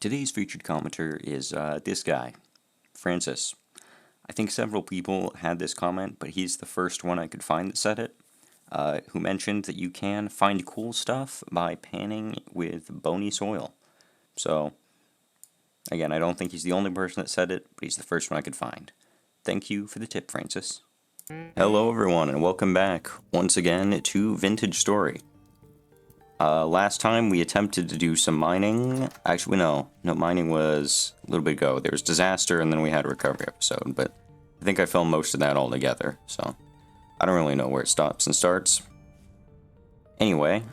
Today's featured commenter is this guy, Francis. I think several people had this comment, but he's the first one I could find that said it, who mentioned that you can find cool stuff by panning with bony soil. So, again, I don't think he's the only person that said it, but he's the first one I could find. Thank you for the tip, Francis. Hello everyone, and welcome back once again to Vintage Story. Last time we attempted to do some mining. Actually, no, mining was a little bit ago. There was disaster, and then we had a recovery episode, but I think I filmed most of that all together, so I don't really know where it stops and starts. Anyway,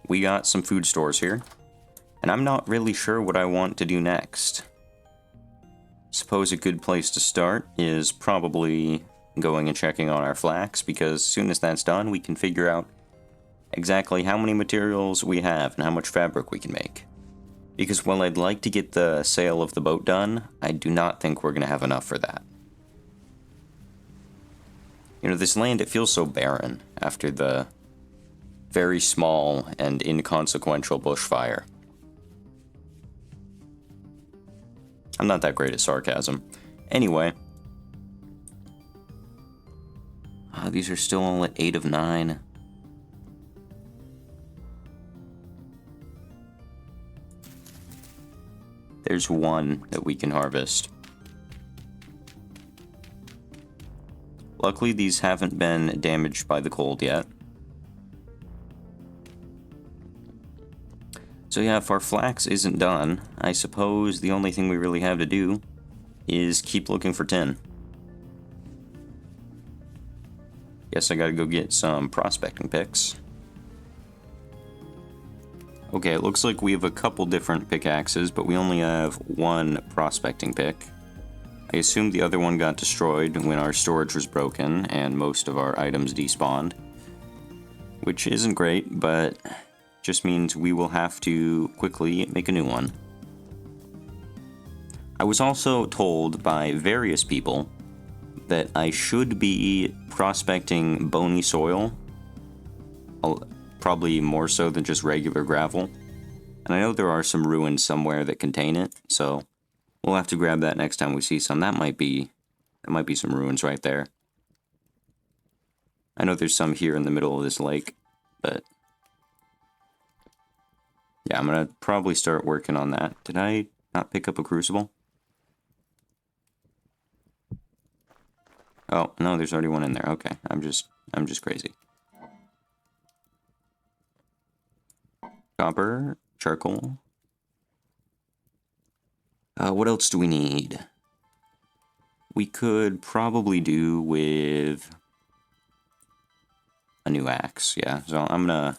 we got some food stores here, and I'm not really sure what I want to do next. Suppose a good place to start is probably going and checking on our flax, because as soon as that's done, we can figure out exactly how many materials we have and how much fabric we can make. Because while I'd like to get the sale of the boat done, I do not think we're going to have enough for that. You know, this land, it feels so barren after the very small and inconsequential bushfire. I'm not that great at sarcasm. Anyway, these are still all at 8 of 9. There's one that we can harvest. Luckily, these haven't been damaged by the cold yet. So yeah, if our flax isn't done, I suppose the only thing we really have to do is keep looking for tin. Guess I gotta go get some prospecting picks. Okay, it looks like we have a couple different pickaxes, but we only have one prospecting pick. I assume the other one got destroyed when our storage was broken and most of our items despawned. Which isn't great, but just means we will have to quickly make a new one. I was also told by various people that I should be prospecting bony soil, probably more so than just regular gravel. And I know there are some ruins somewhere that contain it, so we'll have to grab that next time we see some. That might be some ruins right there. I know there's some here in the middle of this lake, but yeah, I'm gonna probably start working on that. Did I not pick up a crucible? Oh, no, there's already one in there. Okay, I'm just crazy. Copper, charcoal. What else do we need? We could probably do with a new axe, yeah. So I'm gonna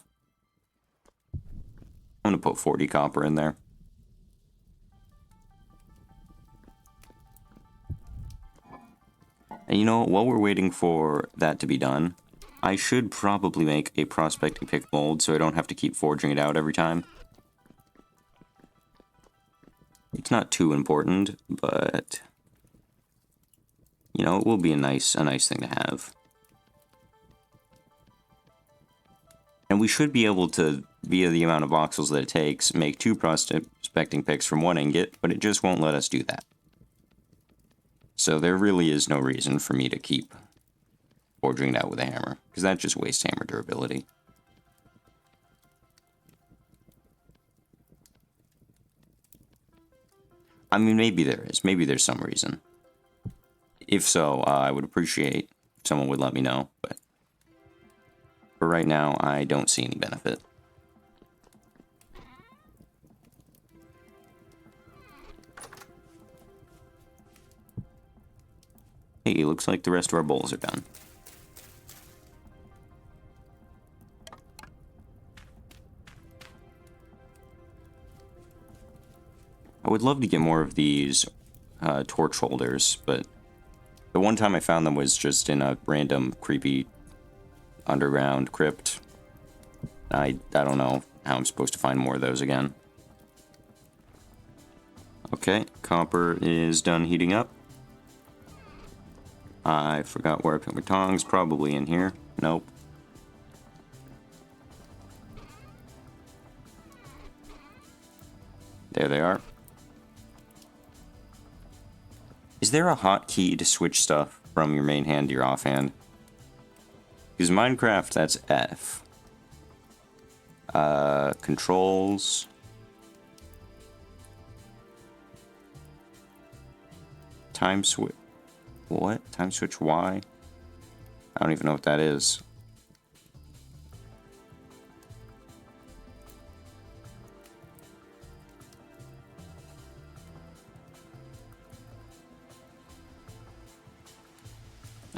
put 40 copper in there. And you know, while we're waiting for that to be done, I should probably make a prospecting pick mold so I don't have to keep forging it out every time. It's not too important, but you know, it will be a nice thing to have. And we should be able to, via the amount of voxels that it takes, make 2 prospecting picks from 1 ingot, but it just won't let us do that. So there really is no reason for me to keep forging it out with a hammer, because that just wastes hammer durability. I mean, maybe there is. Maybe there's some reason. If so, I would appreciate if someone would let me know, but for right now, I don't see any benefit. Hey, looks like the rest of our bowls are done. I would love to get more of these torch holders, but the one time I found them was just in a random creepy underground crypt. I don't know how I'm supposed to find more of those again. Okay, copper is done heating up. I forgot where I put my tongs, probably in here. Nope. There they are. Is there a hotkey to switch stuff from your main hand to your offhand? Because Minecraft, that's F. Controls. Time switch. What? Time switch Y? I don't even know what that is.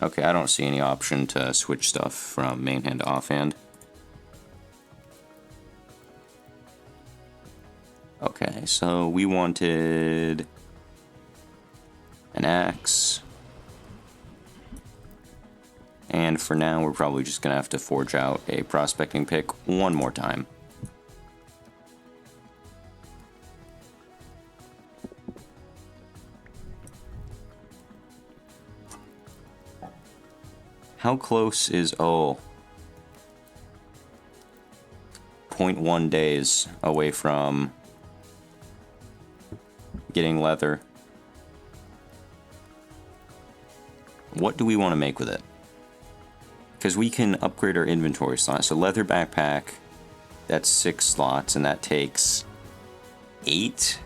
Okay, I don't see any option to switch stuff from main hand to offhand. Okay, so we wanted an axe. And for now, we're probably just gonna have to forge out a prospecting pick one more time. How close is, oh, 0.1 days away from getting leather. What do we want to make with it? Because we can upgrade our inventory slots. So leather backpack, that's 6 slots, and that takes 8.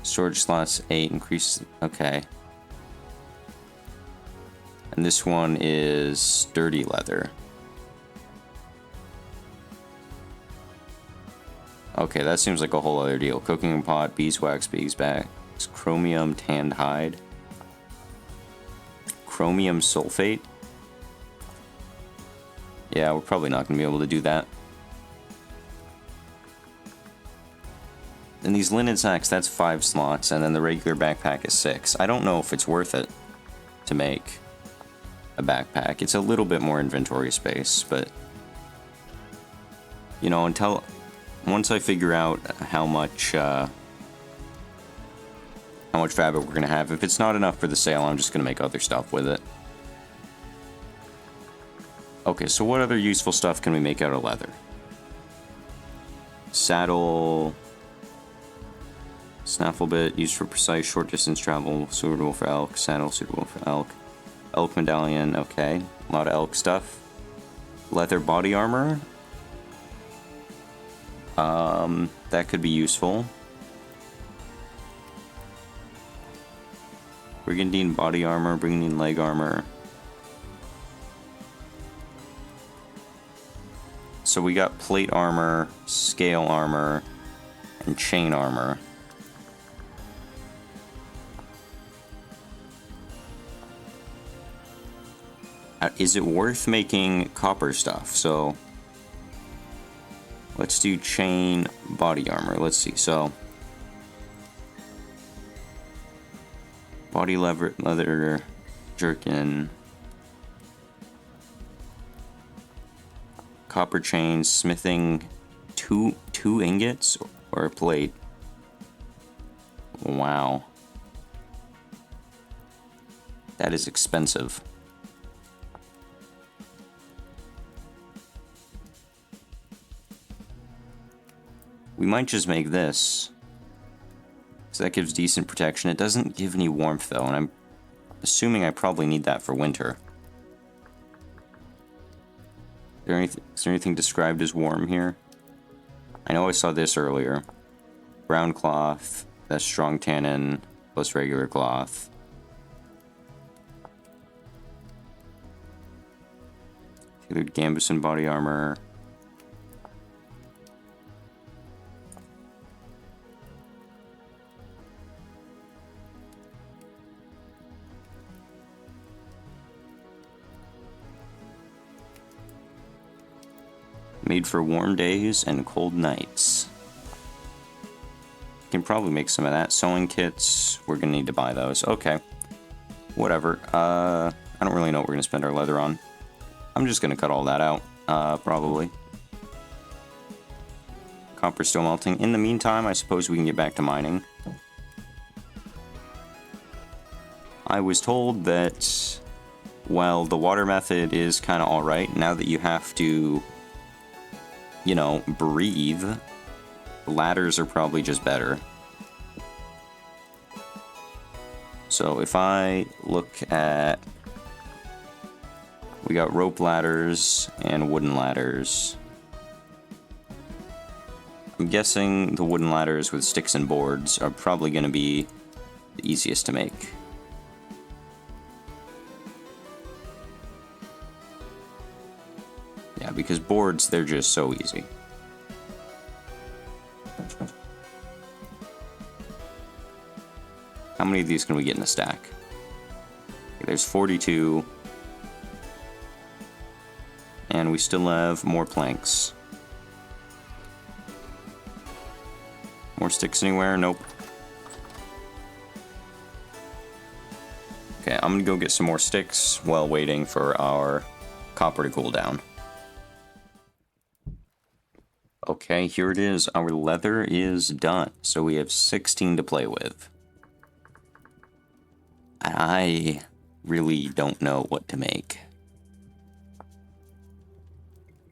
Storage slots, 8, increase, okay. And this one is sturdy leather. Okay, that seems like a whole other deal. Cooking pot, beeswax, beeswax, chromium, tanned hide. Chromium sulfate? Yeah, we're probably not going to be able to do that. And these linen sacks, that's 5 slots, and then the regular backpack is 6. I don't know if it's worth it to make a backpack. It's a little bit more inventory space, but you know, once I figure out how much fabric we're gonna have, if it's not enough for the sale, I'm just gonna make other stuff with it. Okay, so what other useful stuff can we make out of leather? Saddle, snaffle bit used for precise short distance travel, suitable for elk. Saddle suitable for elk. Elk medallion, okay. A lot of elk stuff. Leather body armor. That could be useful. Brigandine body armor, brigandine leg armor. So we got plate armor, scale armor, and chain armor. Is it worth making copper stuff? So let's do chain body armor. Let's see. So body leather jerkin, copper chain, smithing, two ingots or a plate. Wow, that is expensive. We might just make this, because that gives decent protection. It doesn't give any warmth though, and I'm assuming I probably need that for winter. Is there anything described as warm here? I know I saw this earlier. Brown cloth, that's strong tannin, plus regular cloth. Tailored gambeson body armor. Made for warm days and cold nights. Can probably make some of that. Sewing kits, we're gonna need to buy those. Okay, whatever. I don't really know what we're gonna spend our leather on. I'm just gonna cut all that out, probably. Copper still melting. In the meantime, I suppose we can get back to mining. I was told that, well, the water method is kind of alright, now that you have to you know, breathe, ladders are probably just better. So if I look at... We got rope ladders and wooden ladders. I'm guessing the wooden ladders with sticks and boards are probably going to be the easiest to make. Yeah, because boards, they're just so easy. How many of these can we get in a stack? Okay, there's 42. And we still have more planks. More sticks anywhere? Nope. Okay, I'm gonna go get some more sticks while waiting for our copper to cool down. Okay, here it is. Our leather is done. So we have 16 to play with. I really don't know what to make.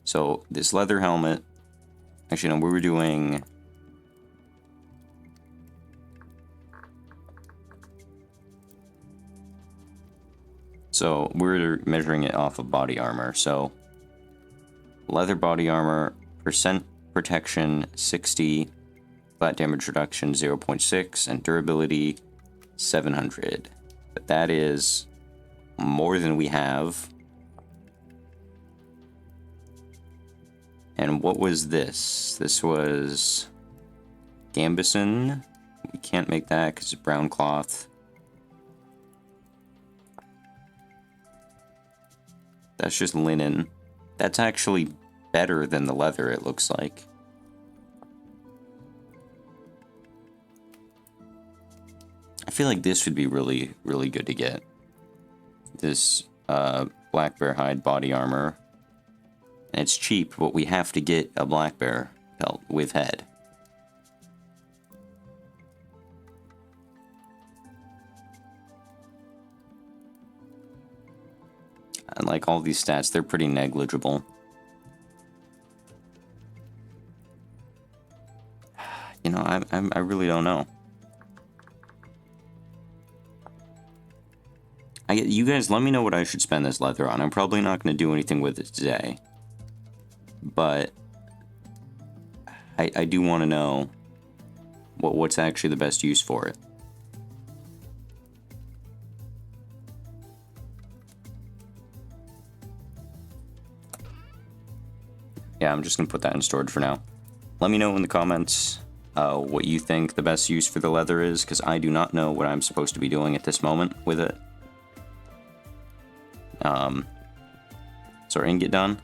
So this leather helmet, actually no, we were doing... So we're measuring it off of body armor. So leather body armor, percent protection 60, flat damage reduction 0.6, and durability 700. But that is more than we have. And what was this? This was Gambison. We can't make that because it's brown cloth. That's just linen. That's actually better than the leather, it looks like. I feel like this would be really, really good to get. This black bear hide body armor. And it's cheap, but we have to get a black bear pelt with head. And like all these stats, they're pretty negligible. You know, I really don't know. You guys, let me know what I should spend this leather on. I'm probably not going to do anything with it today. But I do want to know what's actually the best use for it. Yeah, I'm just going to put that in storage for now. Let me know in the comments what you think the best use for the leather is, because I do not know what I'm supposed to be doing at this moment with it. So our ingot done?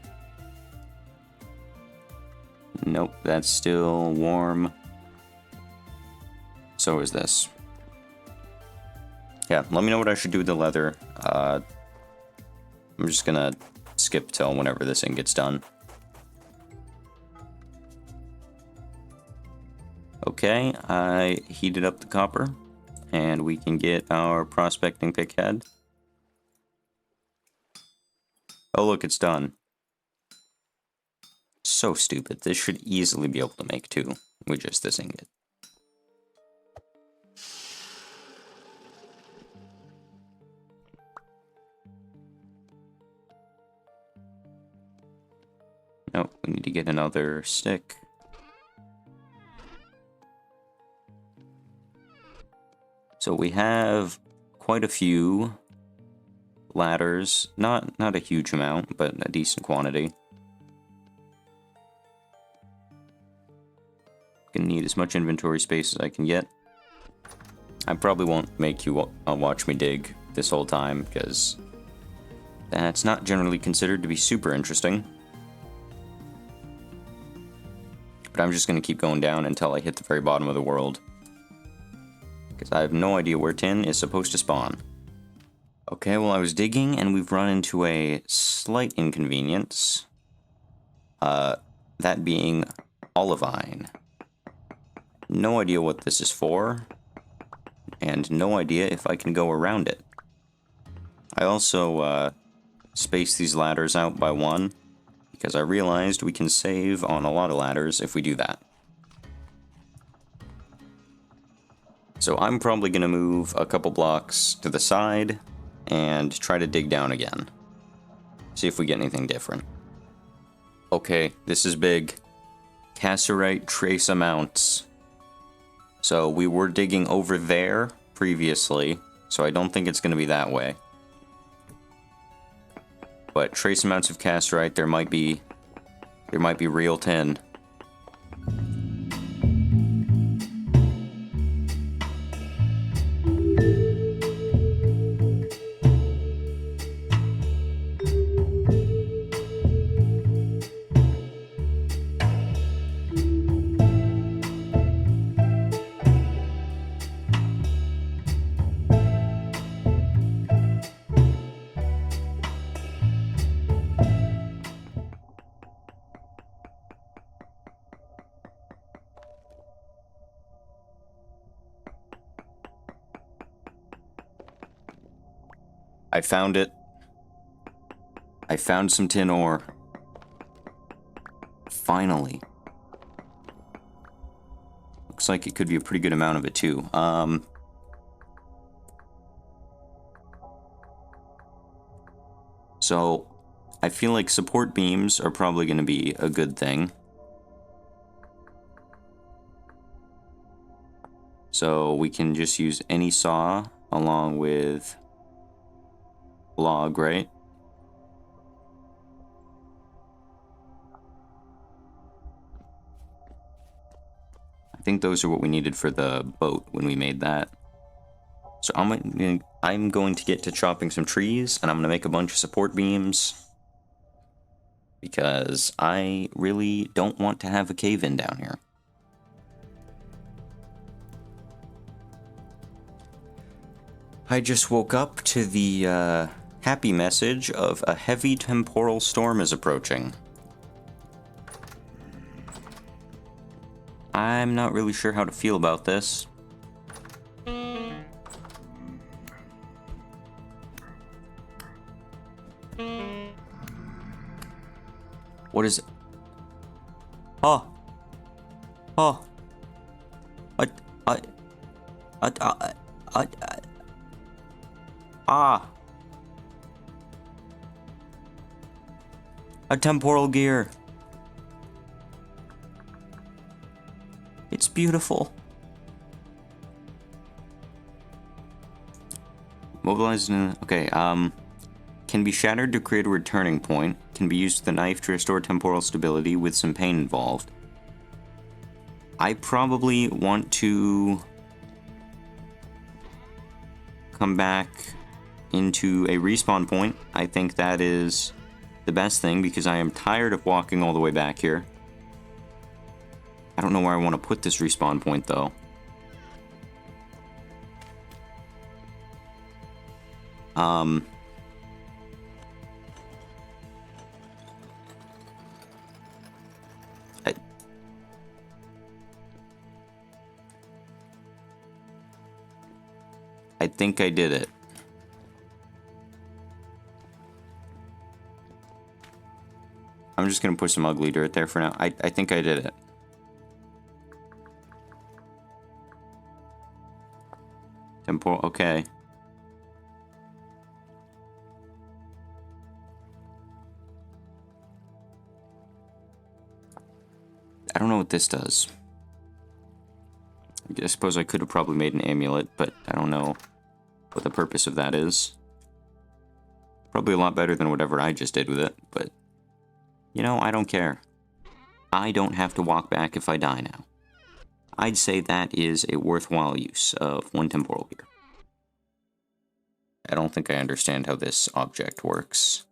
Nope, that's still warm. So is this. Yeah, let me know what I should do with the leather. I'm just gonna skip till whenever this ingot's done. Okay, I heated up the copper, and we can get our prospecting pick head. Oh look, it's done. So stupid. This should easily be able to make two with just this ingot. Nope, we need to get another stick. So we have quite a few ladders, not a huge amount, but a decent quantity. Gonna need as much inventory space as I can get. I probably won't make you watch me dig this whole time, because that's not generally considered to be super interesting. But I'm just gonna keep going down until I hit the very bottom of the world, because I have no idea where tin is supposed to spawn. Okay, well I was digging and we've run into a slight inconvenience. That being olivine. No idea what this is for, and no idea if I can go around it. I also spaced these ladders out by one, because I realized we can save on a lot of ladders if we do that. So I'm probably going to move a couple blocks to the side and try to dig down again. See if we get anything different. Okay, this is big. Cassiterite trace amounts. So we were digging over there previously, so I don't think it's going to be that way. But trace amounts of cassiterite, there might be real tin. I found it. I found some tin ore. Finally. Looks like it could be a pretty good amount of it too. So I feel like support beams are probably going to be a good thing. So we can just use any saw along with log, right? I think those are what we needed for the boat when we made that. So I'm going to get to chopping some trees, and I'm going to make a bunch of support beams. Because I really don't want to have a cave-in down here. I just woke up to the happy message of a heavy temporal storm is approaching. I'm not really sure how to feel about this. What is it? Oh. Oh. A temporal gear. It's beautiful. Mobilized in... Okay, can be shattered to create a returning point. Can be used with a knife to restore temporal stability with some pain involved. I probably want to come back into a respawn point. I think that is the best thing because I am tired of walking all the way back here. I don't know where I want to put this respawn point though. I think I did it. I'm just gonna put some ugly dirt there for now. I think I did it. Temporal, okay. I don't know what this does. I suppose I could have probably made an amulet, but I don't know what the purpose of that is. Probably a lot better than whatever I just did with it, but... You know, I don't care. I don't have to walk back if I die now. I'd say that is a worthwhile use of one temporal gear. I don't think I understand how this object works.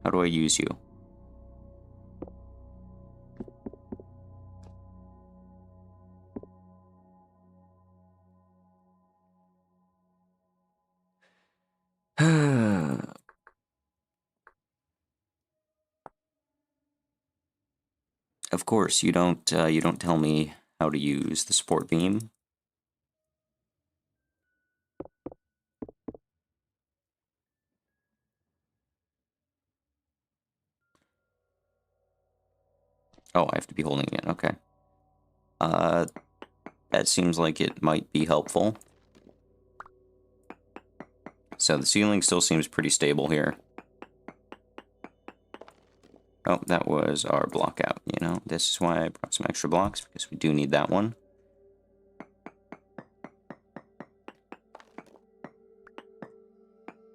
How do I use you? Of course, you don't tell me how to use the support beam. Oh, I have to be holding it. Okay. That seems like it might be helpful. So the ceiling still seems pretty stable here. Oh, that was our block out, you know? This is why I brought some extra blocks, because we do need that one.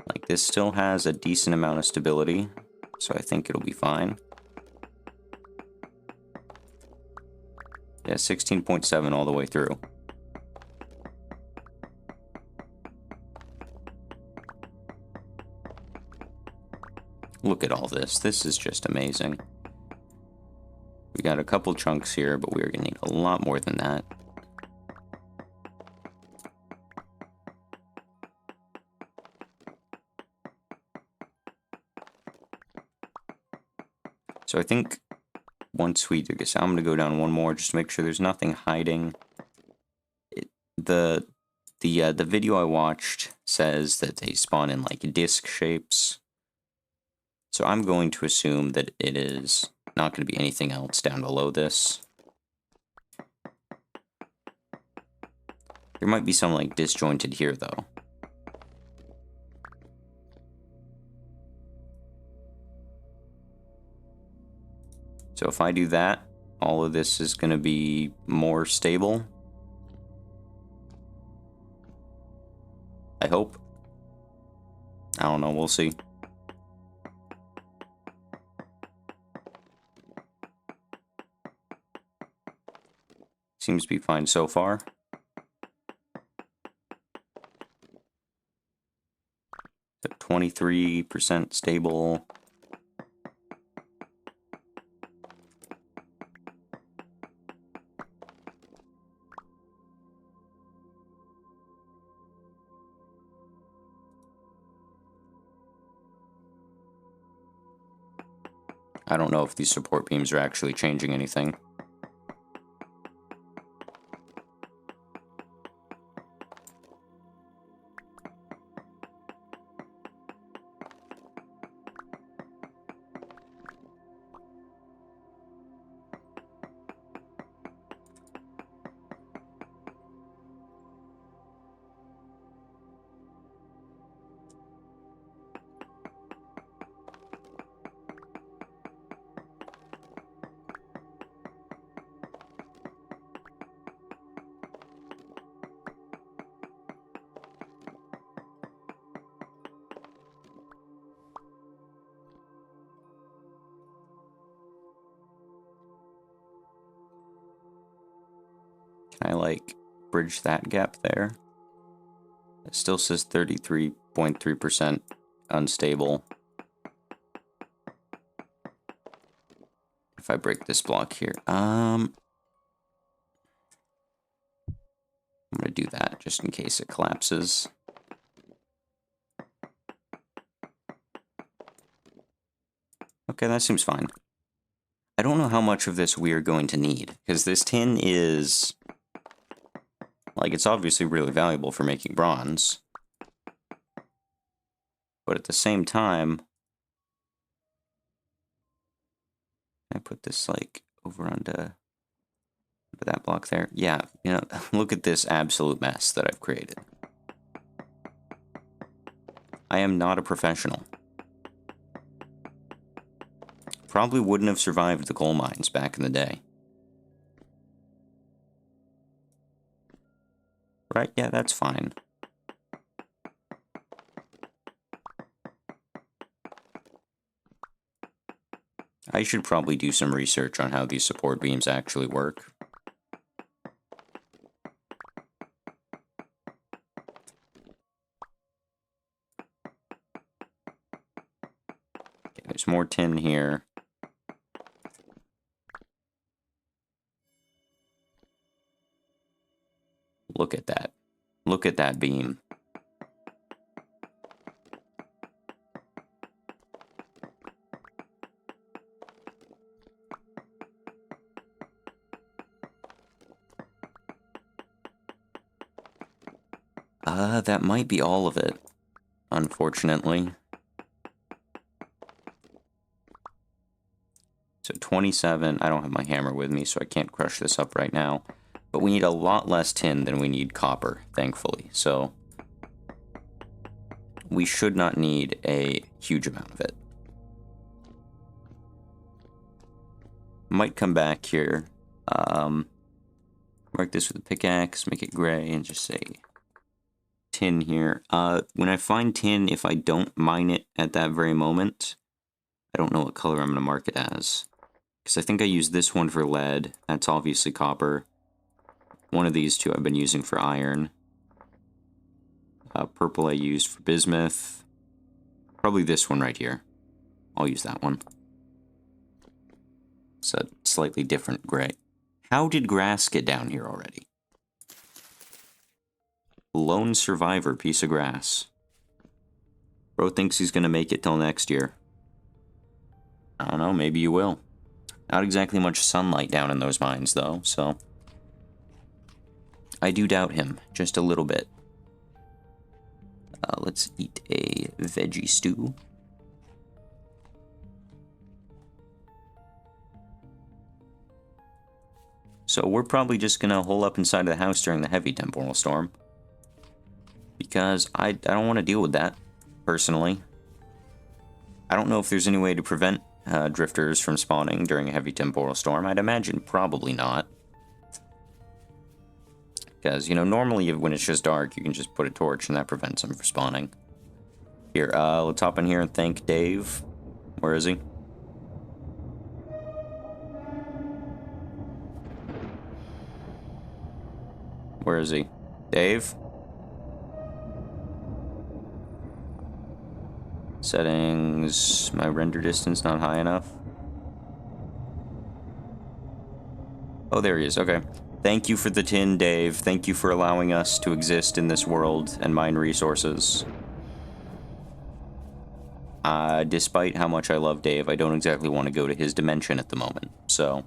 Like, this still has a decent amount of stability, so I think it'll be fine. Yeah, 16.7 all the way through. Look at all this. This is just amazing. We got a couple chunks here, but we're gonna need a lot more than that. So I think once we do this, I'm gonna go down one more just to make sure there's nothing hiding. The video I watched says that they spawn in like disc shapes. So I'm going to assume that it is not going to be anything else down below this. There might be some like disjointed here though. So if I do that, all of this is going to be more stable. I hope. I don't know, we'll see. Seems to be fine so far. At 23% stable. I don't know if these support beams are actually changing anything. Can I, like, bridge that gap there? It still says 33.3% unstable. If I break this block here, I'm gonna do that just in case it collapses. Okay, that seems fine. I don't know how much of this we are going to need, because this tin is... like, it's obviously really valuable for making bronze. But at the same time... I put this, like, over onto that block there. Yeah, you know, look at this absolute mess that I've created. I am not a professional. Probably wouldn't have survived the coal mines back in the day. Right, yeah, that's fine. I should probably do some research on how these support beams actually work. Okay, there's more tin here. Look at that. Look at that beam. That might be all of it, unfortunately. So 27, I don't have my hammer with me, so I can't crush this up right now. But we need a lot less tin than we need copper, thankfully. So we should not need a huge amount of it. Might come back here. Mark this with a pickaxe, make it gray, and just say tin here. When I find tin, if I don't mine it at that very moment, I don't know what color I'm going to mark it as. Because I think I used this one for lead. That's obviously copper. One of these two I've been using for iron. Purple I used for bismuth. Probably this one right here. I'll use that one. It's a slightly different gray. How did grass get down here already? Lone survivor piece of grass. Bro thinks he's gonna make it till next year. I don't know, maybe you will. Not exactly much sunlight down in those mines, though, so... I do doubt him, just a little bit. Let's eat a veggie stew. So we're probably just gonna hole up inside of the house during the heavy temporal storm. Because I don't want to deal with that, personally. I don't know if there's any way to prevent drifters from spawning during a heavy temporal storm. I'd imagine probably not. Because, you know, normally when it's just dark, you can just put a torch and that prevents them from spawning. Here, let's hop in here and thank Dave. Where is he? Where is he? Dave? Settings, my render distance not high enough. Oh, there he is, okay. Thank you for the tin, Dave. Thank you for allowing us to exist in this world and mine resources. Despite how much I love Dave, I don't exactly want to go to his dimension at the moment, so...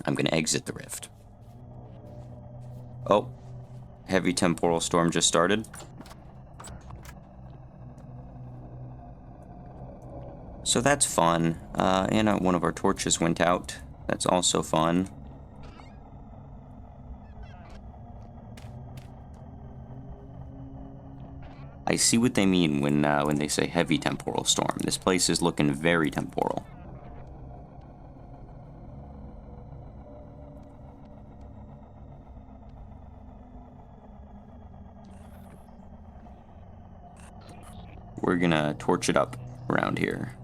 I'm gonna exit the rift. Oh. Heavy temporal storm just started. So that's fun. And one of our torches went out. That's also fun. I see what they mean when they say heavy temporal storm. This place is looking very temporal. We're gonna torch it up around here.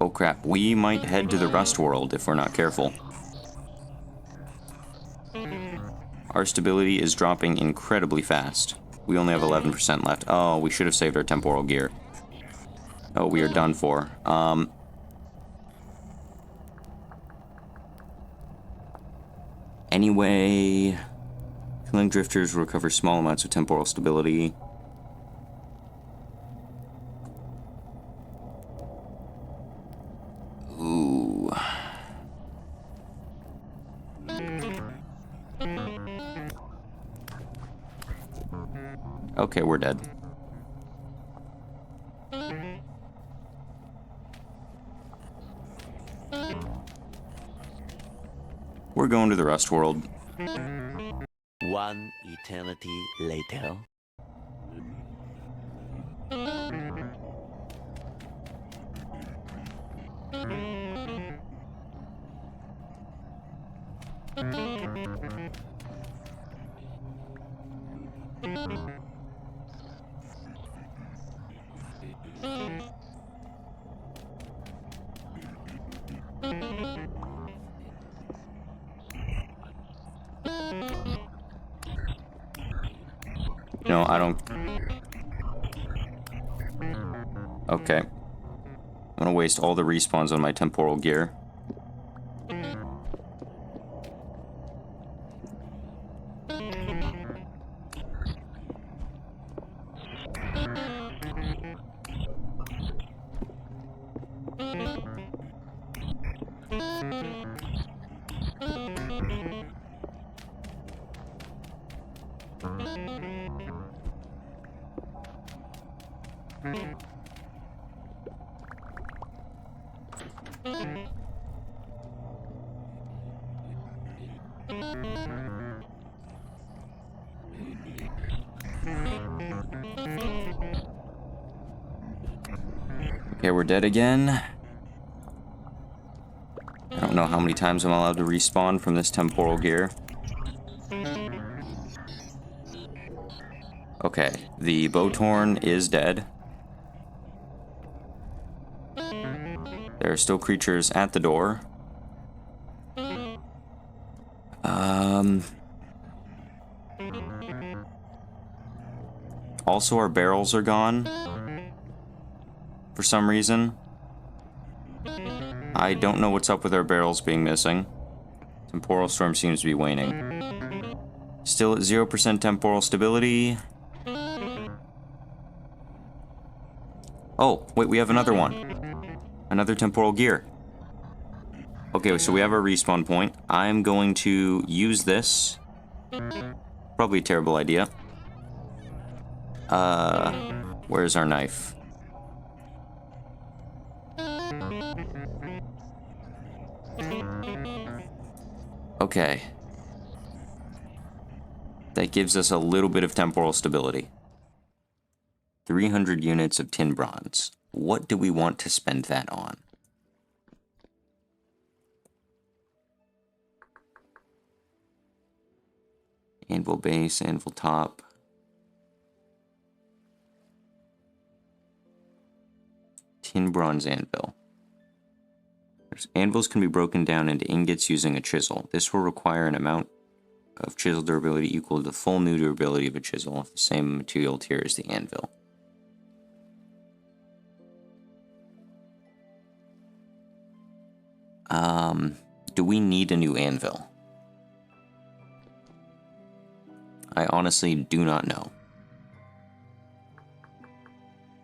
Oh crap, we might head to the Rust World if we're not careful. Our stability is dropping incredibly fast. We only have 11% left. Oh, we should have saved our temporal gear. Oh, we are done for. Anyway... Killing drifters recover small amounts of temporal stability. Ooh. Okay, we're dead. We're going to the Rust World. One eternity later. No, I don't... Okay. I'm gonna waste all the respawns on my temporal gear. Okay, we're dead again. I don't know how many times I'm allowed to respawn from this temporal gear. Okay, the Bowtorn is dead. There are still creatures at the door. Also, our barrels are gone. For some reason. I don't know what's up with our barrels being missing. Temporal storm seems to be waning. Still at 0% temporal stability. Oh, wait, we have another one. Another temporal gear. Okay, so we have our respawn point. I'm going to use this. Probably a terrible idea. Where's our knife? Okay. That gives us a little bit of temporal stability. 300 units of tin bronze. What do we want to spend that on? Anvil base, anvil top. Tin bronze anvil. Anvils can be broken down into ingots using a chisel. This will require an amount of chisel durability equal to the full new durability of a chisel of the same material tier as the anvil. Do we need a new anvil? I honestly do not know.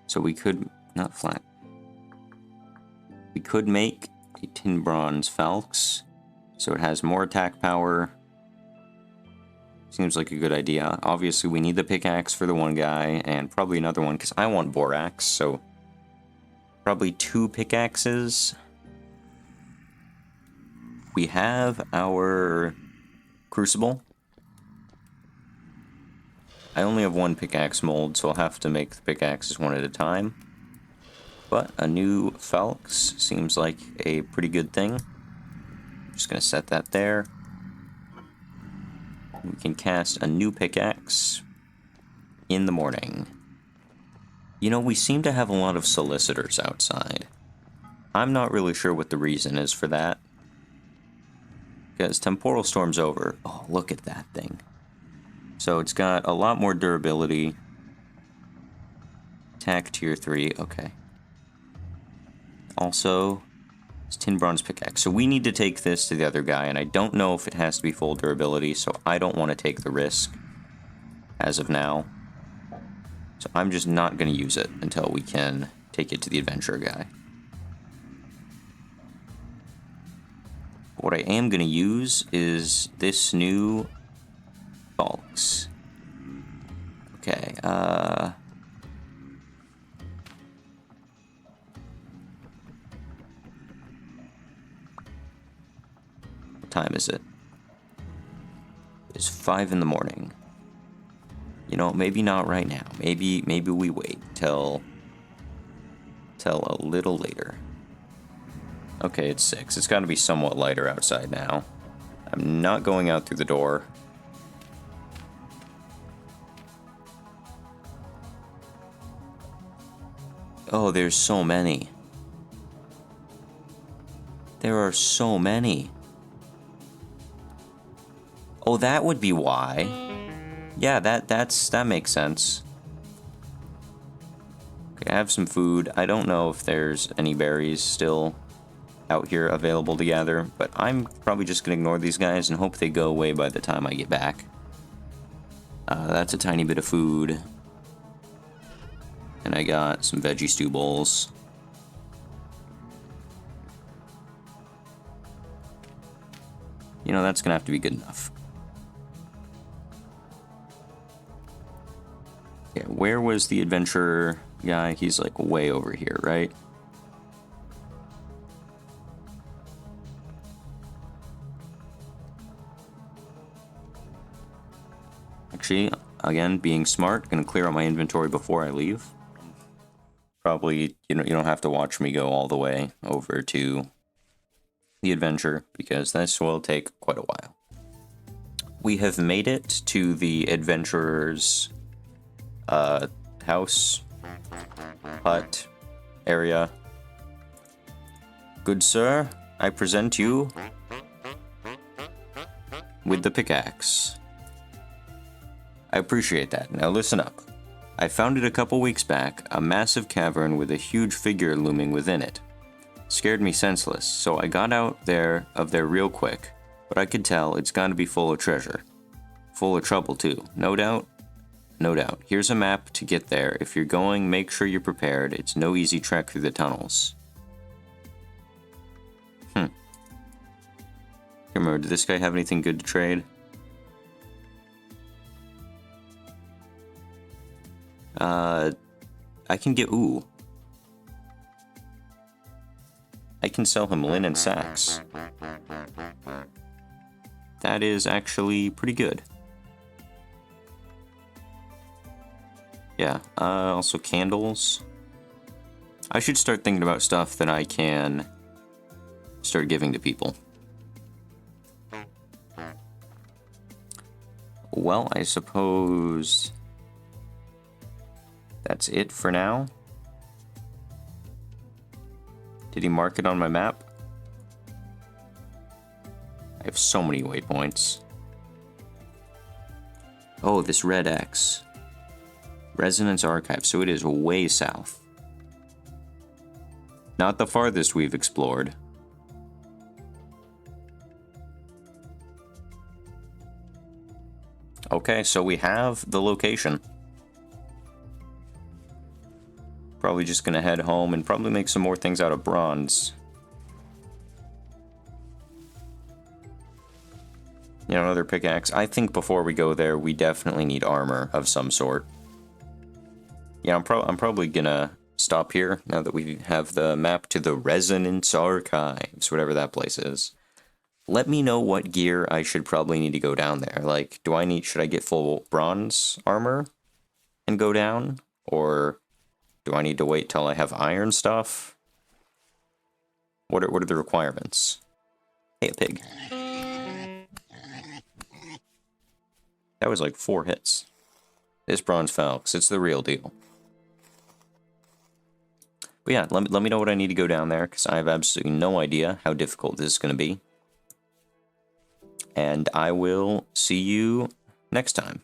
So we could, not flat. We could make a tin bronze falx, so it has more attack power. Seems like a good idea. Obviously, we need the pickaxe for the one guy, and probably another one, because I want borax, so probably 2 pickaxes. We have our crucible. I only have 1 pickaxe mold, so I'll have to make the pickaxes one at a time. But a new falx seems like a pretty good thing. I'm just going to set that there. We can cast a new pickaxe in the morning. You know, we seem to have a lot of solicitors outside. I'm not really sure what the reason is for that. Because temporal storm's over. Oh, look at that thing. So it's got a lot more durability. Attack tier 3, okay. Also, it's tin bronze pickaxe. So we need to take this to the other guy, and I don't know if it has to be full durability, so I don't want to take the risk as of now. So I'm just not going to use it until we can take it to the adventurer guy. What I am going to use is this new falx. Okay, what time is it? It's 5 in the morning. You know, maybe not right now. Maybe we wait till a little later. Okay, it's 6. It's got to be somewhat lighter outside now. I'm not going out through the door. Oh, there's so many. There are so many. Oh, that would be why. Yeah, that makes sense. Okay, I have some food. I don't know if there's any berries still out here available to gather, but I'm probably just gonna ignore these guys and hope they go away by the time I get back. That's a tiny bit of food. And I got some veggie stew bowls. You know, that's gonna have to be good enough. Yeah, where was the adventurer guy? He's like way over here, right? Actually, again, being smart, gonna clear out my inventory before I leave. Probably, you don't have to watch me go all the way over to the adventure, because this will take quite a while. We have made it to the adventurer's house, hut, area. Good sir, I present you with the pickaxe. I appreciate that. Now listen up. I found it a couple weeks back, a massive cavern with a huge figure looming within it. Scared me senseless, so I got out there real quick, but I could tell it's gotta be full of treasure. Full of trouble too, no doubt? No doubt. Here's a map to get there. If you're going, make sure you're prepared. It's no easy trek through the tunnels. Remember, did this guy have anything good to trade? I can get, ooh. I can sell him linen sacks. That is actually pretty good. Yeah, also candles. I should start thinking about stuff that I can start giving to people. Well, I suppose that's it for now. Did he mark it on my map? I have so many waypoints. Oh, this red X. Resonance Archive, so it is way south. Not the farthest we've explored. Okay, so we have the location. Probably just gonna head home and probably make some more things out of bronze. You know, another pickaxe. I think before we go there, we definitely need armor of some sort. Yeah, I'm probably gonna stop here now that we have the map to the Resonance Archives, whatever that place is. Let me know what gear I should probably need to go down there. Like, should I get full bronze armor and go down? Or do I need to wait till I have iron stuff? What are the requirements? Hey, a pig. That was like 4 hits. This bronze fell, because it's the real deal. But yeah, let me know what I need to go down there, because I have absolutely no idea how difficult this is going to be. And I will see you next time.